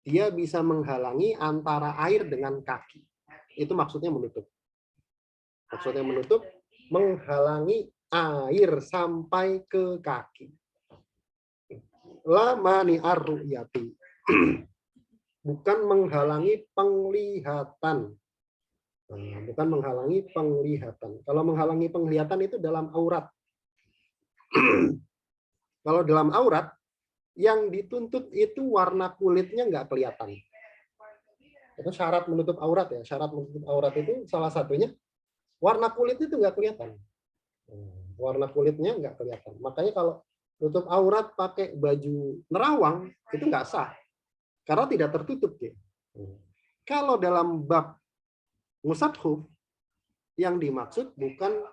Dia bisa menghalangi antara air dengan kaki. Itu maksudnya menutup. Maksudnya menutup, menghalangi air sampai ke kaki. La mani ar-ru'yati. Bukan menghalangi penglihatan. Bukan menghalangi penglihatan. Kalau menghalangi penglihatan itu dalam aurat. Kalau dalam aurat, yang dituntut itu warna kulitnya nggak kelihatan. Itu syarat menutup aurat ya. Syarat menutup aurat itu salah satunya warna kulit itu nggak kelihatan. Warna kulitnya nggak kelihatan. Makanya kalau tutup aurat pakai baju nerawang itu nggak sah. Karena tidak tertutup ya. Kalau dalam bab ngusap khuf, yang dimaksud bukan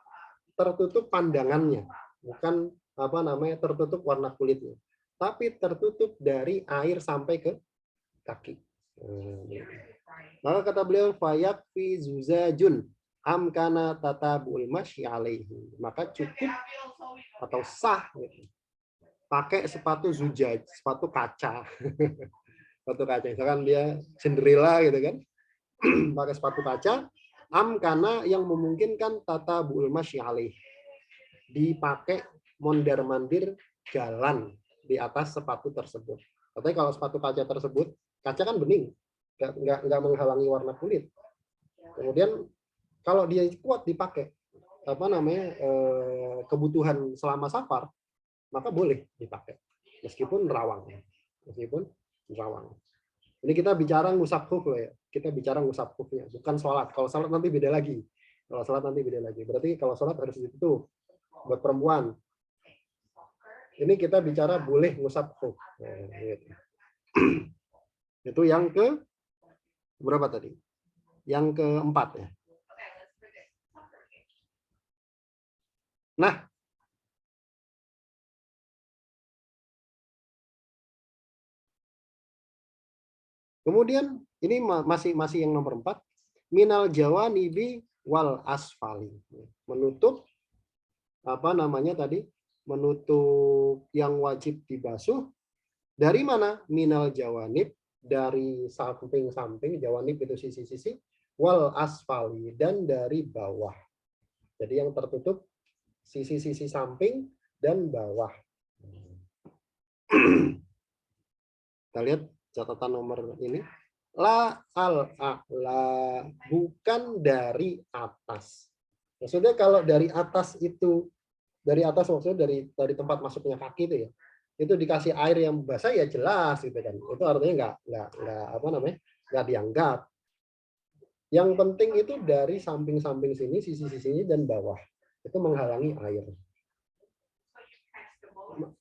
tertutup pandangannya, bukan apa namanya tertutup warna kulitnya, tapi tertutup dari air sampai ke kaki. Maka kata beliau, fayak fi zuzajun amkana tatabul masyi alaihi, maka cukup atau sah gitu, pakai sepatu zujaj, sepatu kaca. Sepatu kaca, misalkan dia Cinderella gitu kan, pakai sepatu kaca, amkana yang memungkinkan tatabul masyi alaihi, dipakai mondar-mandir jalan di atas sepatu tersebut. Tapi kalau sepatu kaca tersebut, kaca kan bening, nggak menghalangi warna kulit. Kemudian kalau dia kuat dipakai apa namanya kebutuhan selama safar, maka boleh dipakai meskipun rawang. Ini kita bicara ngusap khuf ya. Kita bicara ngusap khufnya, bukan sholat. Kalau sholat nanti beda lagi. Berarti kalau sholat harus ditutup. buat perempuan. Ini kita bicara boleh ngusap khuf. Nah, gitu. Itu yang ke berapa tadi? Yang keempat ya. Nah, kemudian ini masih yang nomor 4, minal jawanibi wal asfali. Menutup apa namanya tadi? Menutup yang wajib dibasuh dari mana? Minal jawanib, dari samping-samping, jawanib itu sisi-sisi, wal asfali, dan dari bawah. Jadi yang tertutup sisi-sisi samping dan bawah. Kita lihat catatan nomor ini. La al-a'la, bukan dari atas. Maksudnya kalau dari atas itu, dari atas maksudnya dari tempat masuknya kaki itu ya, itu dikasih air yang basah ya jelas gitu kan. Itu artinya nggak apa namanya, nggak dianggap. Yang penting itu dari samping-samping sini, sisi-sisinya dan bawah. Itu menghalangi air.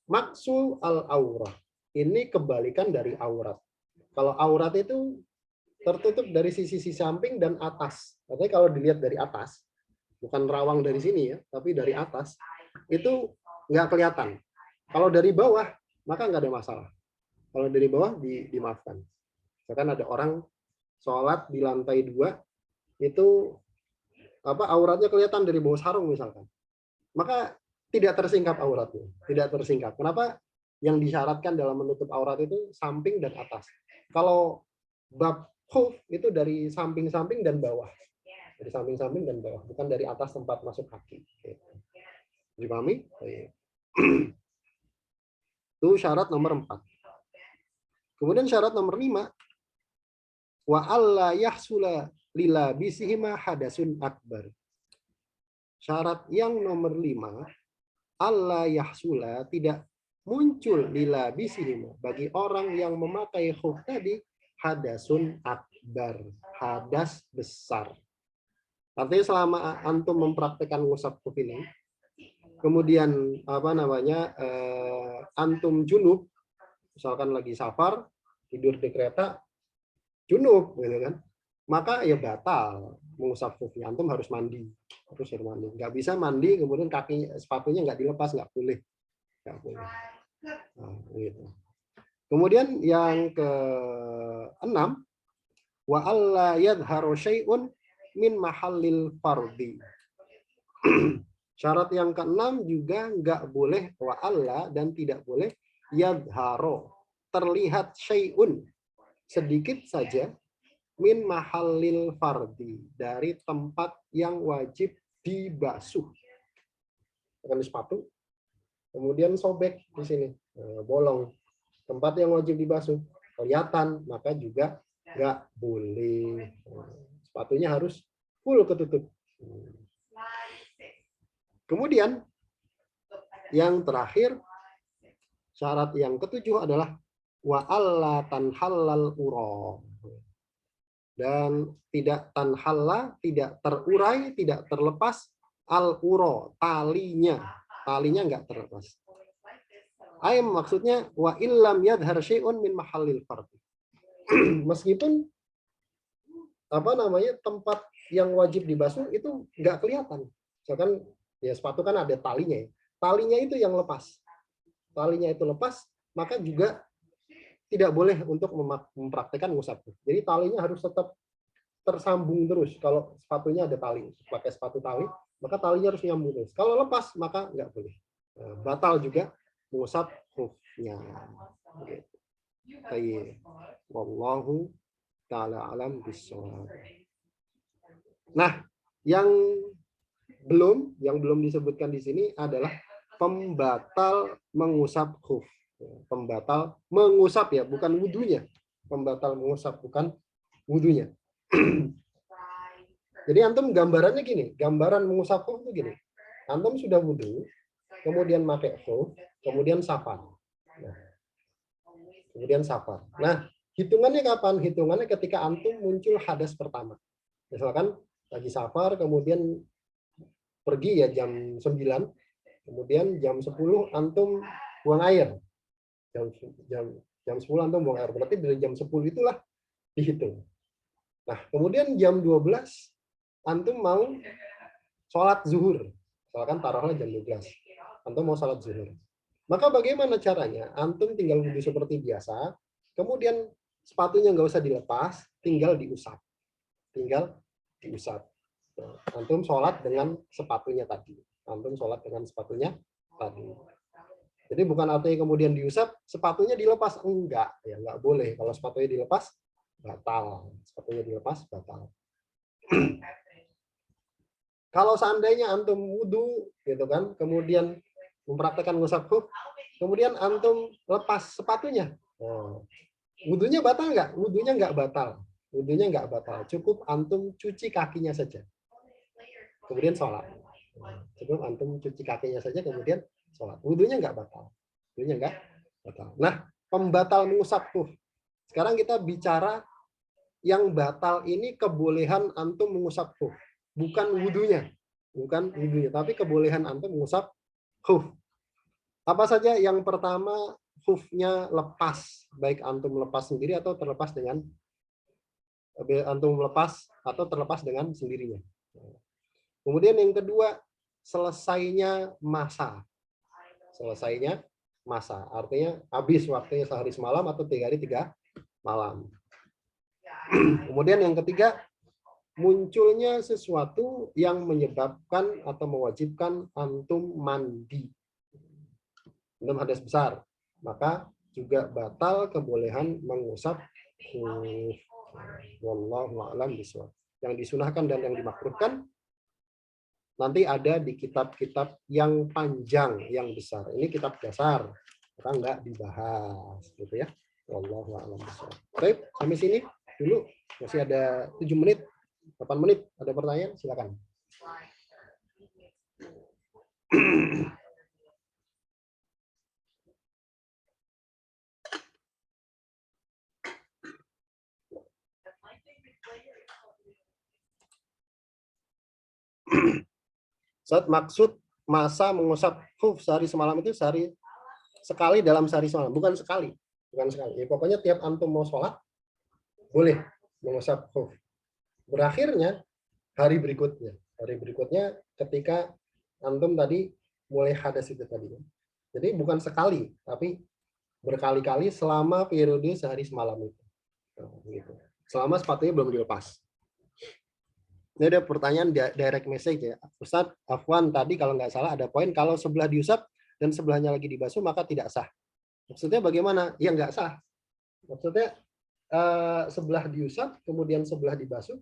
Maksul al-aurah. Ini kebalikan dari aurat. Kalau aurat itu tertutup dari sisi samping dan atas. Artinya kalau dilihat dari atas, bukan rawang dari sini ya, tapi dari atas, itu nggak kelihatan. Kalau dari bawah, maka nggak ada masalah. Kalau dari bawah, dimaafkan. Misalkan ada orang sholat di lantai 2, itu apa auratnya kelihatan dari bawah sarung misalkan. Maka tidak tersingkap auratnya. Tidak tersingkap. Kenapa? Yang disyaratkan dalam menutup aurat itu samping dan atas. Kalau bab khuf itu dari samping-samping dan bawah. Dari samping-samping dan bawah, bukan dari atas tempat masuk kaki. Dipahami? Itu syarat nomor 4. Kemudian syarat nomor 5, wa alla yahsula lila bisihima hadasun akbar. Syarat yang nomor 5, alla yahsula, tidak muncul lila bisihima, bagi orang yang memakai khuf tadi, hadasun akbar, hadas besar. Artinya selama antum mempraktekkan ngusap khuf ini, kemudian apa namanya antum junub, misalkan lagi safar, tidur di kereta, junub gitu kan, maka ya batal mengusap khufnya. Antum harus mandi, nggak bisa mandi kemudian kaki sepatunya nggak dilepas, nggak boleh. Nah, gitu. Kemudian yang ke-6, wa alla yadharu syai'un min mahallil fardhi. Syarat yang ke-6 juga nggak boleh wa alla, dan tidak boleh yadharo, terlihat syai'un, sedikit saja, min mahallil fardhi, dari tempat yang wajib dibasuh. Dengan sepatu, kemudian sobek di sini, bolong, tempat yang wajib dibasuh kelihatan, maka juga nggak boleh. Sepatunya harus full ketutup. Kemudian yang terakhir, syarat yang ke-7 adalah wa alla tanhallal ura, dan tidak tanhalla, tidak terurai, tidak terlepas, al ura, talinya nggak terlepas. Ayam maksudnya wa illam yadhar syai'un min mahallil fardhi. Meskipun apa namanya tempat yang wajib dibasuh itu nggak kelihatan. Misalkan ya sepatu kan ada talinya ya. Talinya itu yang lepas. Talinya itu lepas, maka juga tidak boleh untuk mempraktekkan ngusap. Jadi talinya harus tetap tersambung terus. Kalau sepatunya ada tali, pakai sepatu tali, maka talinya harus nyambung terus. Kalau lepas, maka nggak boleh. Batal juga mengusap khufnya. Baik. Wallahu ta'ala alam bishawab. Nah, yang belum disebutkan di sini adalah pembatal mengusap khuf. Pembatal mengusap ya, bukan wudunya. Pembatal mengusap, bukan wudunya. Jadi antum gambarannya gini, gambaran mengusap khuf itu gini. Antum sudah wudu, kemudian pakai khuf, kemudian safar. Nah, hitungannya kapan? Hitungannya ketika antum muncul hadas pertama. Misalkan lagi safar, kemudian pergi ya jam 9, Kemudian jam 10 antum buang air. Jam jam jam 10 antum buang air. Berarti dari jam 10 itulah dihitung. Nah, kemudian jam 12 antum mau sholat zuhur. Misalkan taruhlah jam 12. Antum mau sholat zuhur. Maka bagaimana caranya? Antum tinggal wudhu seperti biasa, kemudian sepatunya nggak usah dilepas, tinggal diusap. Tinggal diusap. Nah, antum sholat dengan sepatunya tadi. Antum sholat dengan sepatunya tadi. Jadi bukan artinya kemudian diusap, sepatunya dilepas. Enggak, ya enggak boleh. Kalau sepatunya dilepas, batal. Sepatunya dilepas, batal. Kalau seandainya antum wudhu, gitu kan, kemudian mempraktekkan ngusap khuf, kemudian antum lepas sepatunya, wudhunya batal nggak? Wudhunya nggak batal. Wudhunya nggak batal. Cukup antum cuci kakinya saja. Kemudian sholat. Cukup antum cuci kakinya saja, kemudian sholat. Wudhunya nggak batal. Wudhunya nggak batal. Nah, pembatal mengusap khuf. Sekarang kita bicara yang batal ini kebolehan antum mengusap khuf. Bukan wudhunya. Bukan wudhunya, tapi kebolehan antum mengusap khuf. Apa saja? Yang pertama, khufnya lepas, baik antum lepas sendiri atau terlepas dengan antum lepas atau terlepas dengan sendirinya. Kemudian yang kedua, selesainya masa. Selesainya masa, artinya habis waktunya sehari semalam atau 3 hari 3 malam. Kemudian yang ketiga, munculnya sesuatu yang menyebabkan atau mewajibkan antum mandi. Antum hadas besar, maka juga batal kebolehan mengusap khuf. Wallahu a'lam bishawab. Yang disunahkan dan yang dimakruhkan nanti ada di kitab-kitab yang panjang, yang besar. Ini kitab dasar, maka nggak dibahas, gitu ya. Wallahu a'lam bishawab. Baik, sampai sini dulu. Masih ada 7 menit, 8 menit. Ada pertanyaan? Silakan. Saat maksud masa mengusap khuf sehari semalam itu sehari sekali dalam sehari semalam, bukan sekali, bukan sekali. Ya, pokoknya tiap antum mau sholat boleh mengusap khuf. Berakhirnya hari berikutnya ketika antum tadi mulai hadas itu tadi. Jadi bukan sekali, tapi berkali-kali selama periode sehari semalam itu. Gitu. Selama sepatunya belum dilepas. Ini ada pertanyaan direct message ya. Ustadz Afwan tadi kalau nggak salah ada poin kalau sebelah diusap dan sebelahnya lagi dibasuh maka tidak sah. Maksudnya bagaimana? Ya nggak sah. Maksudnya sebelah diusap kemudian sebelah dibasuh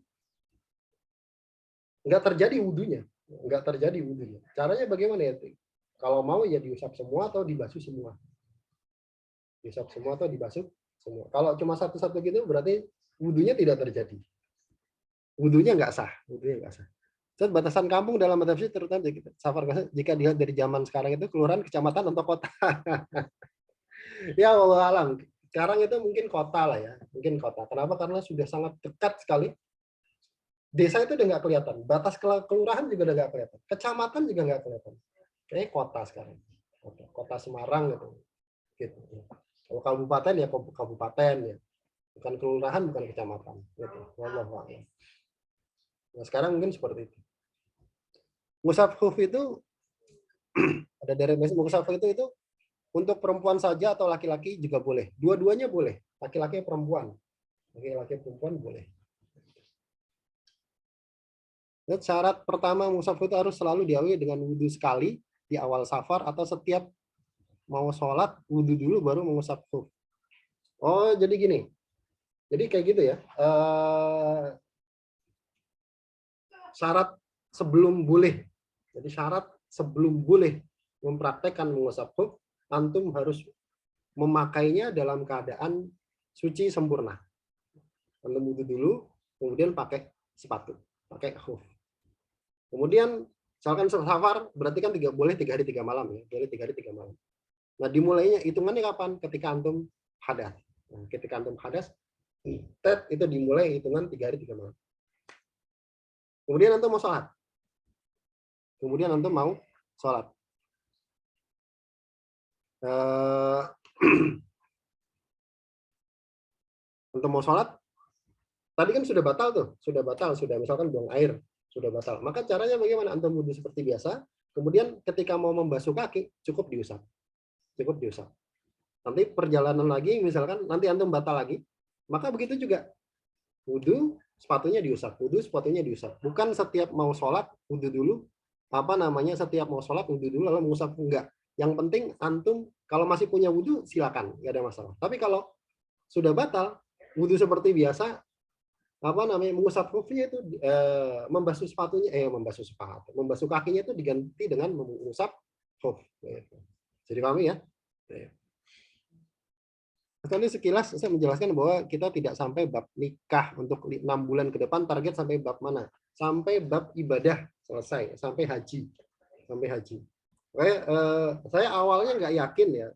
nggak terjadi wudhunya. Nggak terjadi wudhunya. Caranya bagaimana ya? Kalau mau ya diusap semua atau dibasuh semua. Diusap semua atau dibasuh semua. Kalau cuma satu-satu gitu berarti wudhunya tidak terjadi. Wudhunya nggak sah. Wudhunya nggak sah. Terus batasan kampung dalam madhab syafi'i terutama jika dilihat dari zaman sekarang itu kelurahan, kecamatan atau kota. Ya Allah alam. Sekarang itu mungkin kota lah ya, mungkin kota. Kenapa? Karena sudah sangat dekat sekali. Desa itu udah nggak kelihatan. Batas kelurahan juga udah nggak kelihatan. Kecamatan juga nggak kelihatan. Kayaknya kota sekarang. Kota Semarang gitu. Gitu. Kalau kabupaten ya kabupaten ya. Bukan kelurahan, bukan kecamatan. Gitu. Wallahu a'lam. Nah, sekarang mungkin seperti itu. Ngusap khuf itu ada dari ngusap khuf itu untuk perempuan saja atau laki-laki juga boleh. Dua-duanya boleh. Laki-laki perempuan. Laki-laki perempuan boleh. Dan syarat pertama ngusap khuf itu harus selalu diawali dengan wudhu sekali di awal safar atau setiap mau sholat wudhu dulu baru mengusap khuf. Oh, jadi gini. Jadi kayak gitu ya. Syarat sebelum boleh. Jadi syarat sebelum boleh mempraktekkan mengusap khuf, antum harus memakainya dalam keadaan suci sempurna. Antum wudhu dulu, kemudian pakai sepatu, pakai khuf. Kemudian misalkan safar berarti kan boleh 3 hari 3 malam ya, boleh 3 hari 3 malam. Nah, dimulainya hitungannya kapan? Ketika antum hadas. Nah, ketika antum hadas, itu dimulai hitungan 3 hari 3 malam. Kemudian antum mau sholat. Eh, untuk mau sholat, tadi kan sudah batal tuh, sudah misalkan buang air, sudah batal. Maka caranya bagaimana? Antum wudhu seperti biasa, kemudian ketika mau membasuh kaki, cukup diusap. Cukup diusap. Nanti perjalanan lagi, misalkan nanti antum batal lagi, maka begitu juga. Wudhu, sepatunya diusap. Wudhu, sepatunya diusap. Bukan setiap mau sholat, wudhu dulu, setiap mau sholat, wudhu dulu, lalu mengusap. Enggak. Yang penting antum, kalau masih punya wudhu, silakan, nggak ada masalah. Tapi kalau sudah batal, wudhu seperti biasa, mengusap kufinya itu membasuh kakinya itu diganti dengan mengusap kuf. Jadi pahami ya. Tadi sekilas saya menjelaskan bahwa kita tidak sampai bab nikah untuk 6 bulan ke depan, target sampai bab mana? Sampai bab ibadah selesai, sampai haji. Saya awalnya nggak yakin ya.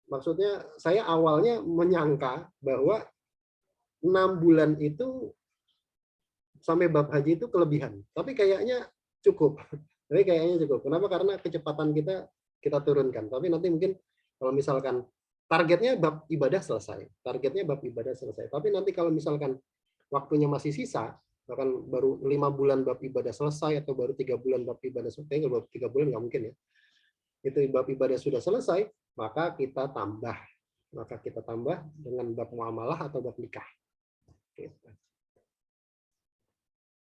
Maksudnya saya awalnya menyangka bahwa 6 bulan itu sampai bab haji itu kelebihan. Tapi kayaknya cukup. Kenapa? Karena kecepatan kita turunkan. Tapi nanti mungkin kalau misalkan targetnya bab ibadah selesai. Tapi nanti kalau misalkan waktunya masih sisa, bahkan baru 5 bulan bab ibadah selesai atau baru 3 bulan bab ibadah selesai, bab 3 bulan nggak mungkin ya. Itu bab ibadah sudah selesai, maka kita tambah. Dengan bab muamalah atau bab nikah.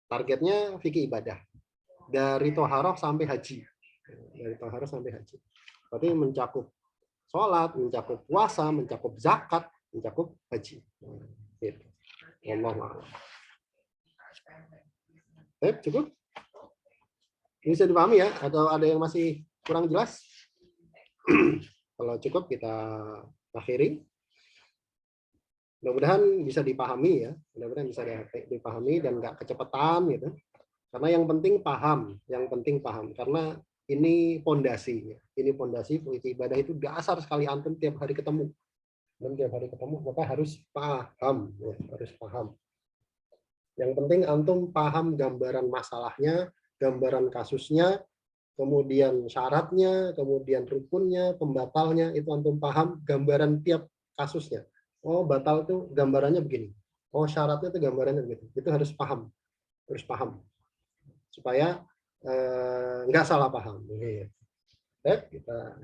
Targetnya fikih ibadah. Dari toharoh sampai haji. Berarti mencakup sholat, mencakup puasa, mencakup zakat, mencakup haji. Gitu. Wallahu a'lam. Cukup? Bisa dipahami ya? Atau ada yang masih kurang jelas? Kalau cukup kita akhiri. Mudah-mudahan bisa dipahami ya. Dipahami dan nggak kecepatan gitu. Karena yang penting paham. Karena ini pondasi. Ibadah itu dasar sekali antum tiap hari ketemu. Maka harus paham. Yang penting antum paham gambaran masalahnya, gambaran kasusnya, kemudian syaratnya, kemudian rukunnya, pembatalnya, itu antum paham gambaran tiap kasusnya. Oh, batal itu gambarannya begini. Oh, syaratnya itu gambarannya begitu. Itu harus paham. Supaya nggak salah paham. Kita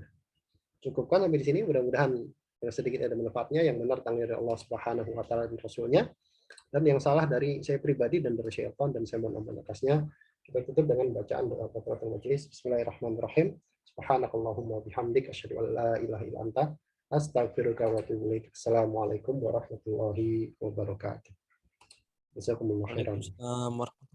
cukupkan sampai di sini. Mudah-mudahan sedikit ada manfaatnya. Yang benar tanggung dari Allah Subhanahu wa taala dan Rasulnya. Dan yang salah dari saya pribadi dan dari syaitan, dan saya mohon ampun atasnya. Kita tutup dengan bacaan doa kafaratul majelis. Bismillahirrahmanirrahim. Subhanakallahumma bihamdik asyhadu an la ilaha illa anta astaghfiruka wa atubu ilaik. Assalamualaikum warahmatullahi wabarakatuh. Jazakumullah khairan. Waalaikumsalam warahmatullahi